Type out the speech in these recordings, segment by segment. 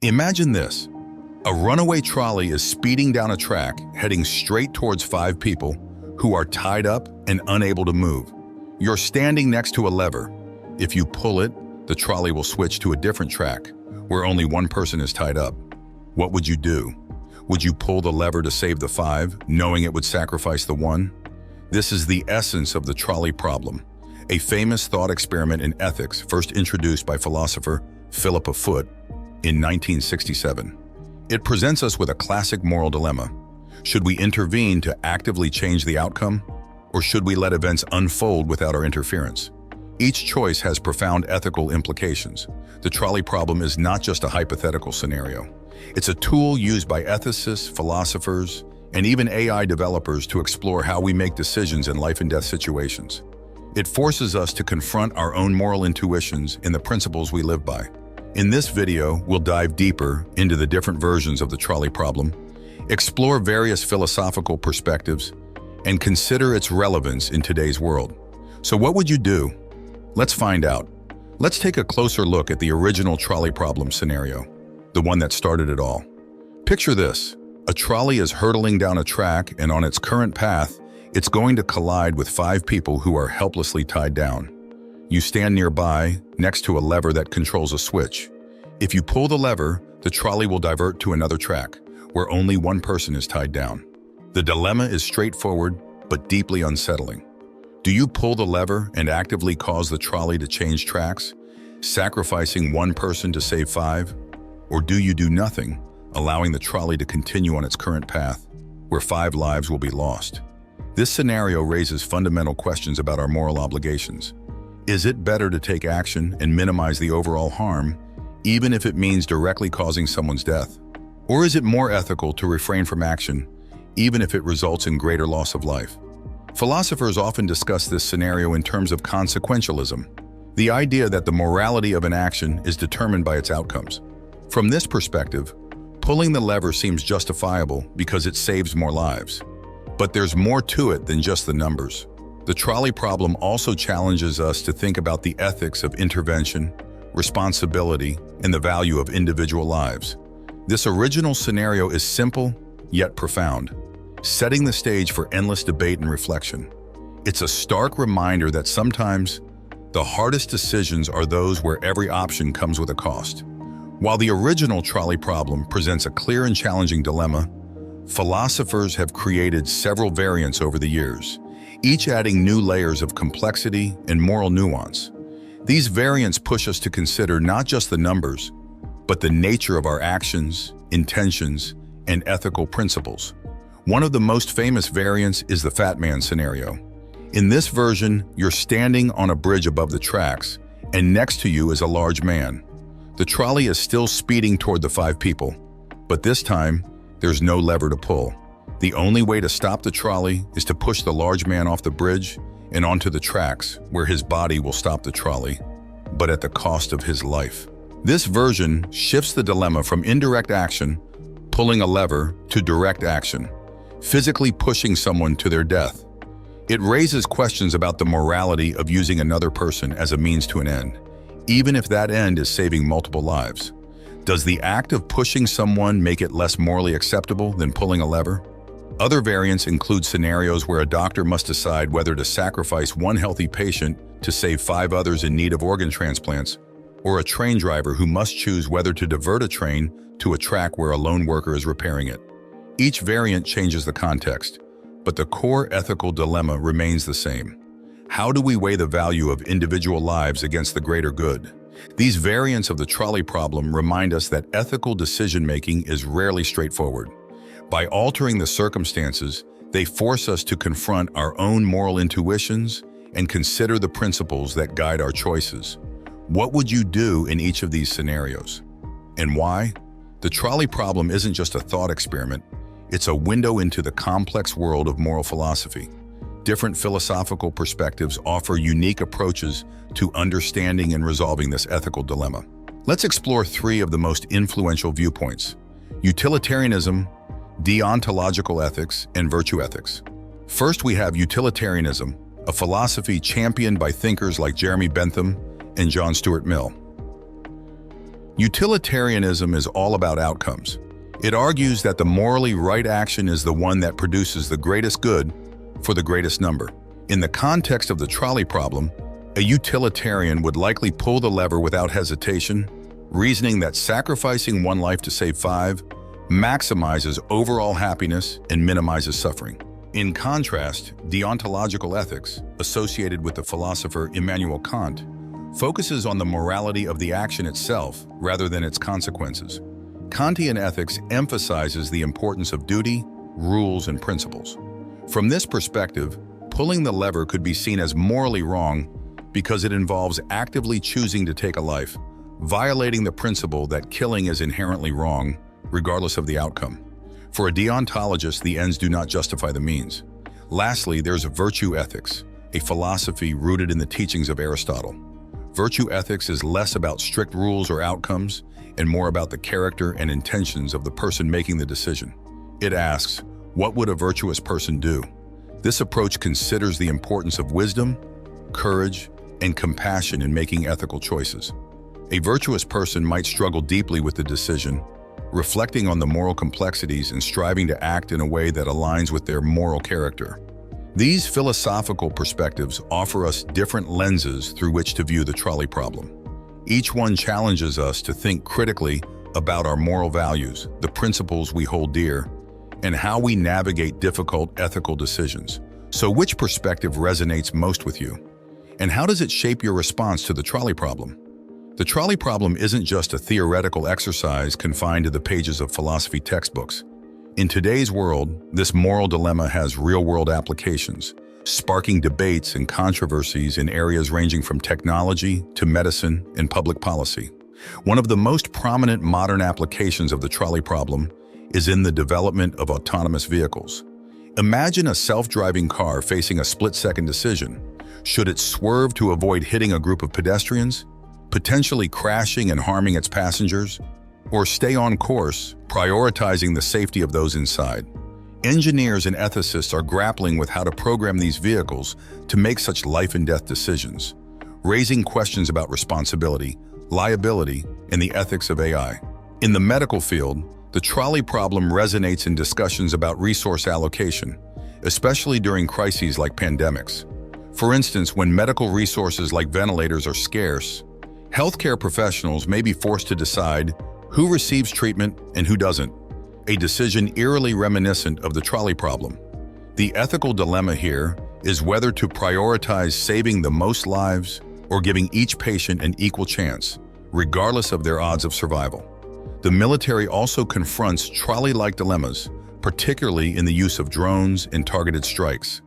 Imagine this. A runaway trolley is speeding down a track, heading straight towards 5 people who are tied up and unable to move. You're standing next to a lever. If you pull it, the trolley will switch to a different track, where only one person is tied up. What would you do? Would you pull the lever to save the 5, knowing it would sacrifice the 1? This is the essence of the trolley problem, a famous thought experiment in ethics first introduced by philosopher Philip Foot in 1967. It presents us with a classic moral dilemma. Should we intervene to actively change the outcome, or should we let events unfold without our interference? Each choice has profound ethical implications. The trolley problem is not just a hypothetical scenario. It's a tool used by ethicists, philosophers, and even AI developers to explore how we make decisions in life and death situations. It forces us to confront our own moral intuitions and the principles we live by. In this video, we'll dive deeper into the different versions of the trolley problem, explore various philosophical perspectives, and consider its relevance in today's world. So what would you do? Let's find out. Let's take a closer look at the original trolley problem scenario, the one that started it all. Picture this. A trolley is hurtling down a track, and on its current path, it's going to collide with 5 people who are helplessly tied down. You stand nearby, next to a lever that controls a switch. If you pull the lever, the trolley will divert to another track, where only one person is tied down. The dilemma is straightforward, but deeply unsettling. Do you pull the lever and actively cause the trolley to change tracks, sacrificing one person to save 5? Or do you do nothing, allowing the trolley to continue on its current path, where 5 lives will be lost? This scenario raises fundamental questions about our moral obligations. Is it better to take action and minimize the overall harm, even if it means directly causing someone's death? Or is it more ethical to refrain from action, even if it results in greater loss of life? Philosophers often discuss this scenario in terms of consequentialism, the idea that the morality of an action is determined by its outcomes. From this perspective, pulling the lever seems justifiable because it saves more lives. But there's more to it than just the numbers. The trolley problem also challenges us to think about the ethics of intervention, responsibility, and the value of individual lives. This original scenario is simple, yet profound, setting the stage for endless debate and reflection. It's a stark reminder that sometimes the hardest decisions are those where every option comes with a cost. While the original trolley problem presents a clear and challenging dilemma, philosophers have created several variants over the years, each adding new layers of complexity and moral nuance. These variants push us to consider not just the numbers, but the nature of our actions, intentions, and ethical principles. One of the most famous variants is the Fat Man scenario. In this version, you're standing on a bridge above the tracks, and next to you is a large man. The trolley is still speeding toward the 5 people, but this time, there's no lever to pull. The only way to stop the trolley is to push the large man off the bridge and onto the tracks, where his body will stop the trolley, but at the cost of his life. This version shifts the dilemma from indirect action, pulling a lever, to direct action, physically pushing someone to their death. It raises questions about the morality of using another person as a means to an end, even if that end is saving multiple lives. Does the act of pushing someone make it less morally acceptable than pulling a lever? Other variants include scenarios where a doctor must decide whether to sacrifice one healthy patient to save 5 others in need of organ transplants, or a train driver who must choose whether to divert a train to a track where a lone worker is repairing it. Each variant changes the context, but the core ethical dilemma remains the same. How do we weigh the value of individual lives against the greater good? These variants of the trolley problem remind us that ethical decision-making is rarely straightforward. By altering the circumstances, they force us to confront our own moral intuitions and consider the principles that guide our choices. What would you do in each of these scenarios? And why? The trolley problem isn't just a thought experiment, it's a window into the complex world of moral philosophy. Different philosophical perspectives offer unique approaches to understanding and resolving this ethical dilemma. Let's explore 3 of the most influential viewpoints: utilitarianism, deontological ethics, and virtue ethics. First, we have utilitarianism, a philosophy championed by thinkers like Jeremy Bentham and John Stuart Mill. Utilitarianism is all about outcomes. It argues that the morally right action is the one that produces the greatest good for the greatest number. In the context of the trolley problem, a utilitarian would likely pull the lever without hesitation, reasoning that sacrificing one life to save five maximizes overall happiness and minimizes suffering. In contrast, deontological ethics, associated with the philosopher Immanuel Kant, focuses on the morality of the action itself rather than its consequences. Kantian ethics emphasizes the importance of duty, rules, and principles. From this perspective, pulling the lever could be seen as morally wrong because it involves actively choosing to take a life, violating the principle that killing is inherently wrong, regardless of the outcome. For a deontologist, the ends do not justify the means. Lastly, there's virtue ethics, a philosophy rooted in the teachings of Aristotle. Virtue ethics is less about strict rules or outcomes and more about the character and intentions of the person making the decision. It asks, what would a virtuous person do? This approach considers the importance of wisdom, courage, and compassion in making ethical choices. A virtuous person might struggle deeply with the decision, reflecting on the moral complexities and striving to act in a way that aligns with their moral character. These philosophical perspectives offer us different lenses through which to view the trolley problem. Each one challenges us to think critically about our moral values, the principles we hold dear, and how we navigate difficult ethical decisions. So which perspective resonates most with you? And how does it shape your response to the trolley problem? The trolley problem isn't just a theoretical exercise confined to the pages of philosophy textbooks. In today's world, this moral dilemma has real-world applications, sparking debates and controversies in areas ranging from technology to medicine and public policy. One of the most prominent modern applications of the trolley problem is in the development of autonomous vehicles. Imagine a self-driving car facing a split-second decision. Should it swerve to avoid hitting a group of pedestrians, potentially crashing and harming its passengers, or stay on course, prioritizing the safety of those inside? Engineers and ethicists are grappling with how to program these vehicles to make such life-and-death decisions, raising questions about responsibility, liability, and the ethics of AI. In the medical field, the trolley problem resonates in discussions about resource allocation, especially during crises like pandemics. For instance, when medical resources like ventilators are scarce, healthcare professionals may be forced to decide who receives treatment and who doesn't, a decision eerily reminiscent of the trolley problem. The ethical dilemma here is whether to prioritize saving the most lives or giving each patient an equal chance, regardless of their odds of survival. The military also confronts trolley-like dilemmas, particularly in the use of drones and targeted strikes.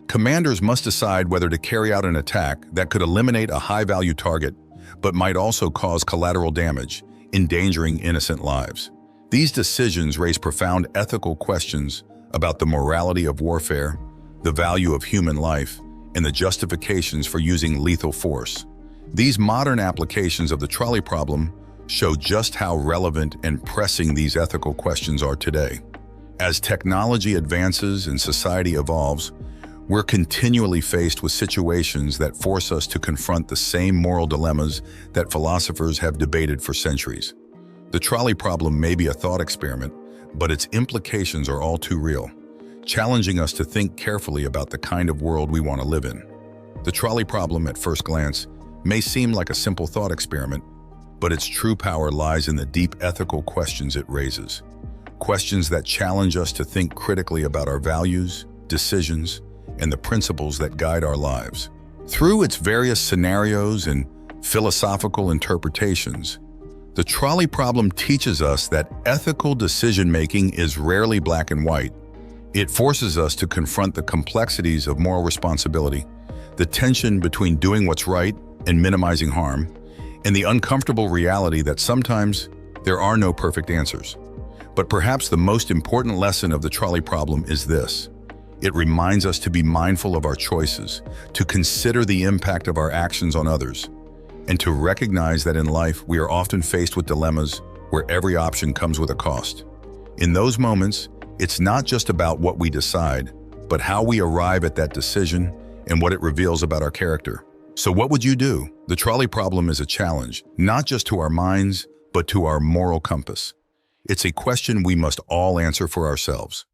Commanders must decide whether to carry out an attack that could eliminate a high-value target, but might also cause collateral damage, endangering innocent lives. These decisions raise profound ethical questions about the morality of warfare, the value of human life, and the justifications for using lethal force. These modern applications of the trolley problem show just how relevant and pressing these ethical questions are today. As technology advances and society evolves, we're continually faced with situations that force us to confront the same moral dilemmas that philosophers have debated for centuries. The trolley problem may be a thought experiment, but its implications are all too real, challenging us to think carefully about the kind of world we want to live in. The trolley problem, at first glance, may seem like a simple thought experiment, but its true power lies in the deep ethical questions it raises. Questions that challenge us to think critically about our values, decisions, and the principles that guide our lives. Through its various scenarios and philosophical interpretations, the trolley problem teaches us that ethical decision-making is rarely black and white. It forces us to confront the complexities of moral responsibility, the tension between doing what's right and minimizing harm, and the uncomfortable reality that sometimes there are no perfect answers. But perhaps the most important lesson of the trolley problem is this. It reminds us to be mindful of our choices, to consider the impact of our actions on others, and to recognize that in life we are often faced with dilemmas where every option comes with a cost. In those moments, it's not just about what we decide, but how we arrive at that decision and what it reveals about our character. So what would you do? The trolley problem is a challenge, not just to our minds, but to our moral compass? It's a question we must all answer for ourselves.